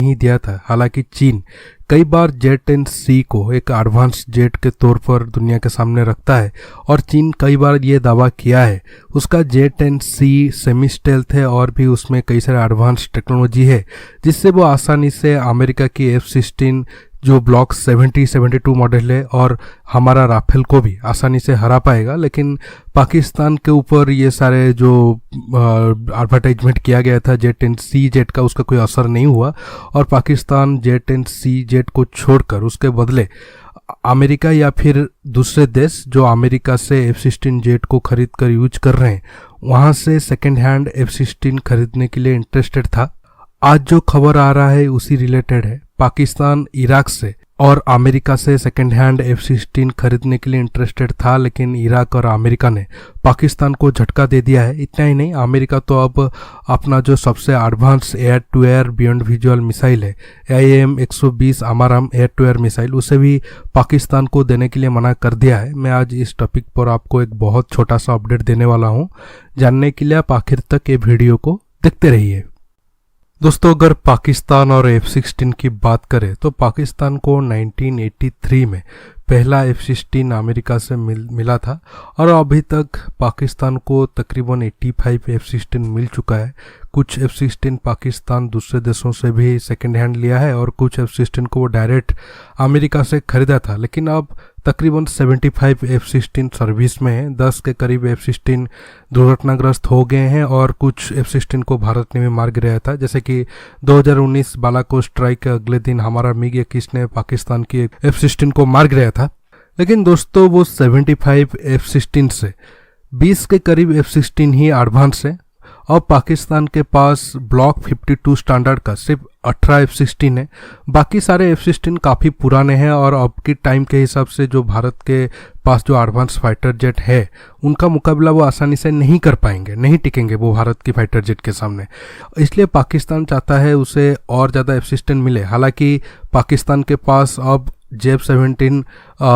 नहीं दिया था। हालांकि चीन कई बार जेट-10C को एक एडवांस जेट के तौर पर दुनिया के सामने रखता है और चीन कई बार ये दावा किया है उसका जेट-10C सेमी स्टेल्थ है और भी उसमें कई सारे एडवांस टेक्नोलॉजी है जिससे वो आसानी से अमेरिका की F-16 जो ब्लॉक 72 मॉडल है और हमारा राफेल को भी आसानी से हरा पाएगा। लेकिन पाकिस्तान के ऊपर ये सारे जो एडवर्टाइजमेंट किया गया था जेट-10C जेट का उसका कोई असर नहीं हुआ और पाकिस्तान जेट-10C जेट को छोड़कर उसके बदले अमेरिका या फिर दूसरे देश जो अमेरिका से F-16 जेट को खरीद कर यूज कर रहे हैं वहाँ से सेकेंड हैंड F-16 खरीदने के लिए इंटरेस्टेड था। आज जो खबर आ रहा है उसी रिलेटेड है। पाकिस्तान इराक से और अमेरिका से सेकेंड हैंड F-16 खरीदने के लिए इंटरेस्टेड था, लेकिन इराक और अमेरिका ने पाकिस्तान को झटका दे दिया है। इतना ही नहीं, अमेरिका तो अब अपना जो सबसे advance air to air beyond visual missile है IAM-120 AMRAAM air to air missile उसे भी पाकिस्तान को देने के लिए मना कर दिया है। मैं आज इस टॉपिक पर आपको एक बहुत छोटा सा अपडेट देने वाला हूँ। जानने के लिए आप आखिर तक ये वीडियो को देखते रहिए। दोस्तों, अगर पाकिस्तान और F-16 की बात करें तो पाकिस्तान को 1983 में पहला F-16 अमेरिका से मिला था और अभी तक पाकिस्तान को तकरीबन 85 F-16 मिल चुका है। कुछ F-16 पाकिस्तान दूसरे देशों से भी सेकेंड हैंड लिया है और कुछ F-16 को वो डायरेक्ट अमेरिका से खरीदा था। लेकिन अब तकरीबन 75 F-16 सर्विस में है। 10 के करीब F-16 दुर्घटनाग्रस्त हो गए हैं और कुछ F-16 को भारत ने भी मार गिराया था। जैसे कि 2019 बालाकोट स्ट्राइक के अगले दिन हमारा MiG-21 ने पाकिस्तान की F-16 को मार गिराया था। लेकिन दोस्तों, वो 75 F-16 से 20 के करीब F-16 ही एडवांस है। अब पाकिस्तान के पास ब्लॉक 52 स्टैंडर्ड का सिर्फ 18 F-16 है। बाकी सारे F-16 काफ़ी पुराने हैं और अब के टाइम के हिसाब से जो भारत के पास जो एडवांस फाइटर जेट है उनका मुकाबला वो आसानी से नहीं कर पाएंगे, नहीं टिकेंगे वो भारत की फाइटर जेट के सामने। इसलिए पाकिस्तान चाहता है उसे और ज़्यादा F-16 मिले। हालांकि पाकिस्तान के पास अब JF-17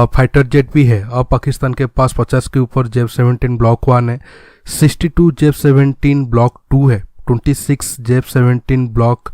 फाइटर जेट भी है। अब पाकिस्तान के पास 50 के ऊपर JF-17 ब्लॉक 1 है, 62 JF-17 ब्लॉक 2 है, 26 JF-17 ब्लॉक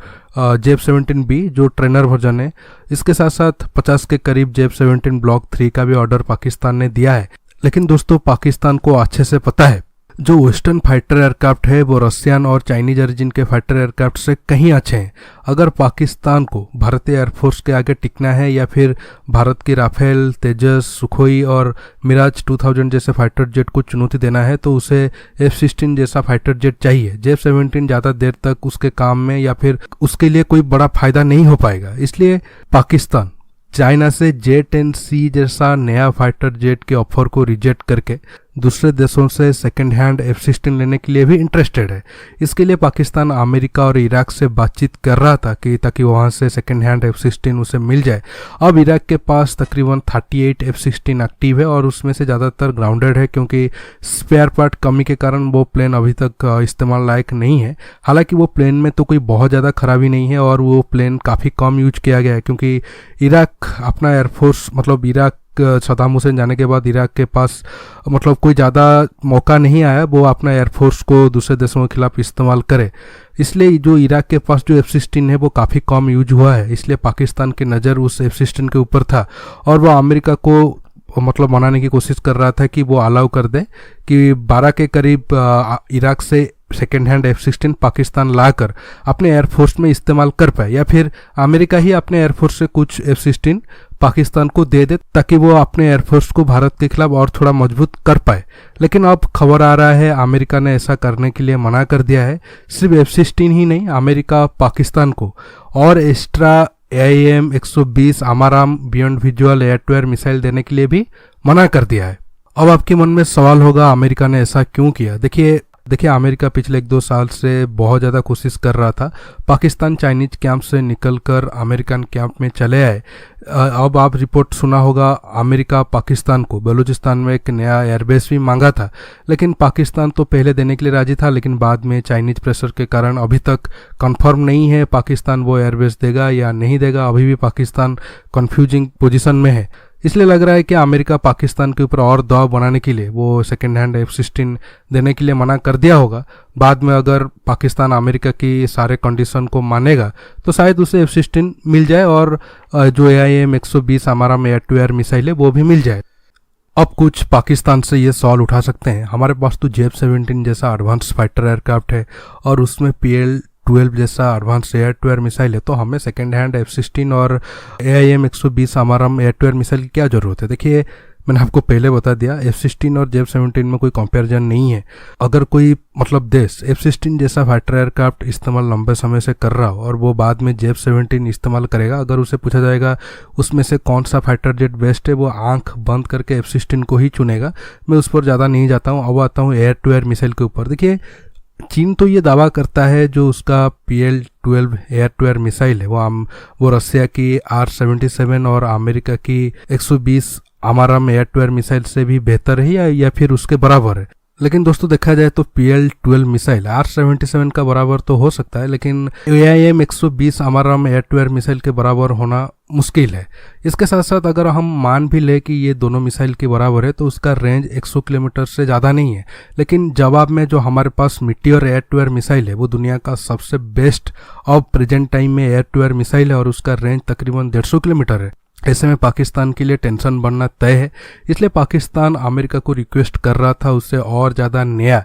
JF-17B जो ट्रेनर वर्जन है। इसके साथ साथ 50 के करीब JF-17 ब्लॉक 3 का भी ऑर्डर पाकिस्तान ने दिया है। लेकिन दोस्तों, पाकिस्तान को अच्छे से पता है जो वेस्टर्न फाइटर एयरक्राफ्ट है वो रशियन और चाइनीज ओरिजिन के फाइटर एयरक्राफ्ट से कहीं अच्छे हैं। अगर पाकिस्तान को भारतीय एयरफोर्स के आगे टिकना है या फिर भारत की राफेल, तेजस, सुखोई और मिराज 2000 जैसे फाइटर जेट को चुनौती देना है तो उसे F-16 जैसा फाइटर जेट चाहिए। JF-17 ज़्यादा देर तक उसके काम में या फिर उसके लिए कोई बड़ा फायदा नहीं हो पाएगा। इसलिए पाकिस्तान चाइना से जेट-10C जैसा नया फाइटर जेट के ऑफर को रिजेक्ट करके दूसरे देशों से सेकेंड हैंड F-16 लेने के लिए भी इंटरेस्टेड है। इसके लिए पाकिस्तान अमेरिका और इराक से बातचीत कर रहा था कि ताकि वहां से सेकेंड हैंड F-16 उसे मिल जाए। अब इराक के पास तकरीबन 38 F-16 एक्टिव है और उसमें से ज़्यादातर ग्राउंडेड है क्योंकि स्पेयर पार्ट कमी के कारण वो प्लेन अभी तक इस्तेमाल लायक नहीं है। हालांकि वो प्लेन में तो कोई बहुत ज़्यादा खराबी नहीं है और वो प्लेन काफ़ी कम यूज किया गया है क्योंकि इराक अपना एयरफोर्स इराक सद्दाम हुसैन जाने के बाद इराक के पास कोई ज़्यादा मौका नहीं आया वो अपना एयरफोर्स को दूसरे देशों के खिलाफ इस्तेमाल करे। इसलिए जो इराक के पास जो F-16 है वो काफ़ी कम यूज हुआ है। इसलिए पाकिस्तान की नज़र उस F-16 के ऊपर था और वो अमेरिका को मनाने की कोशिश कर रहा था कि वो अलाउ कर दे कि 12 के करीब इराक से सेकेंड हैंड F-16 पाकिस्तान लाकर अपने एयरफोर्स में इस्तेमाल कर पाए या फिर अमेरिका ही अपने एयरफोर्स से कुछ F-16 पाकिस्तान को दे दे ताकि वो अपने एयरफोर्स को भारत के खिलाफ और थोड़ा मजबूत कर पाए। लेकिन अब खबर आ रहा है अमेरिका ने ऐसा करने के लिए मना कर दिया है। सिर्फ F-16 ही नहीं, अमेरिका पाकिस्तान को और extra IAM-120 AMRAAM beyond visual air to air missile देने के लिए भी मना कर दिया है। अब आपके मन में सवाल होगा अमेरिका ने ऐसा क्यों किया। देखिए अमेरिका पिछले 1-2 साल से बहुत ज़्यादा कोशिश कर रहा था। पाकिस्तान चाइनीज कैंप से निकलकर अमेरिकन कैंप में चले आए। अब आप रिपोर्ट सुना होगा अमेरिका पाकिस्तान को बलूचिस्तान में एक नया एयरबेस भी मांगा था, लेकिन पाकिस्तान तो पहले देने के लिए राजी था, लेकिन बाद में चाइनीज प्रेशर के कारण अभी तक कंफर्म नहीं है पाकिस्तान वो एयरबेस देगा या नहीं देगा। अभी भी पाकिस्तान कंफ्यूजिंग पोजीशन में है। इसलिए लग रहा है कि अमेरिका पाकिस्तान के ऊपर और दबाव बनाने के लिए वो सेकेंड हैंड F-16 देने के लिए मना कर दिया होगा। बाद में अगर पाकिस्तान अमेरिका की सारे कंडीशन को मानेगा तो शायद उसे F-16 मिल जाए और जो AIM 120 AMRAAM air to air missile है वो भी मिल जाए। अब कुछ पाकिस्तान से ये सवाल उठा सकते हैं, हमारे पास तो JF-17 जैसा एडवांस फाइटर एयरक्राफ्ट है और उसमें PL-12 जैसा advance air to air missile है, तो हमें सेकेंड हैंड F-16 और AIM 120 AMRAAM air to air missile की क्या ज़रूरत है। देखिए, मैंने आपको पहले बता दिया F-16 और JF-17 में कोई कंपैरिजन नहीं है। अगर कोई देश F-16 जैसा फाइटर एयरक्राफ्ट इस्तेमाल लंबे समय से कर रहा हो और वो बाद में JF-17 इस्तेमाल करेगा, अगर उसे पूछा जाएगा उसमें से कौन सा फाइटर जेट बेस्ट है, वो आंख बंद करके F-16 को ही चुनेगा। मैं उस पर ज़्यादा नहीं जाता हूँ। अब आता हूँ एयर टू एयर मिसाइल के ऊपर। देखिए, चीन तो ये दावा करता है जो उसका PL-12 air to air missile है वो रसिया की R-77 और अमेरिका की 120 AMRAAM air to air missile से भी बेहतर है या फिर उसके बराबर है। लेकिन दोस्तों, देखा जाए तो PL-12 मिसाइल R-77 का बराबर तो हो सकता है, लेकिन AIM 120 AMRAAM air to air missile के बराबर होना मुश्किल है। इसके साथ साथ अगर हम मान भी ले कि ये दोनों मिसाइल के बराबर है तो उसका रेंज 100 किलोमीटर से ज़्यादा नहीं है। लेकिन जवाब में जो हमारे पास Meteor air to air missile है वो दुनिया का सबसे बेस्ट अब प्रेजेंट टाइम में एयर टू एयर मिसाइल है और उसका रेंज तकरीबन 150 किलोमीटर है। ऐसे में पाकिस्तान के लिए टेंशन बढ़ना तय है। इसलिए पाकिस्तान अमेरिका को रिक्वेस्ट कर रहा था उससे और ज़्यादा नया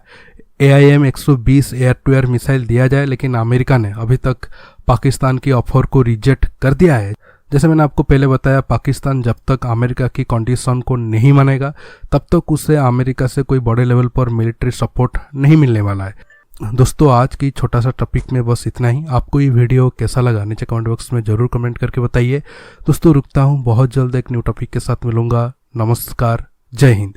AIM 120 air to air missile दिया जाए, लेकिन अमेरिका ने अभी तक पाकिस्तान की ऑफर को रिजेक्ट कर दिया है। जैसे मैंने आपको पहले बताया, पाकिस्तान जब तक अमेरिका की कंडीशन को नहीं मानेगा तब तक उसे अमेरिका से कोई बड़े लेवल पर मिलिट्री सपोर्ट नहीं मिलने वाला है। दोस्तों, आज की छोटा सा टॉपिक में बस इतना ही। आपको ये वीडियो कैसा लगा नीचे कमेंट बॉक्स में ज़रूर कमेंट करके बताइए। दोस्तों, रुकता हूँ, बहुत जल्द एक न्यू टॉपिक के साथ मिलूंगा। नमस्कार, जय हिंद।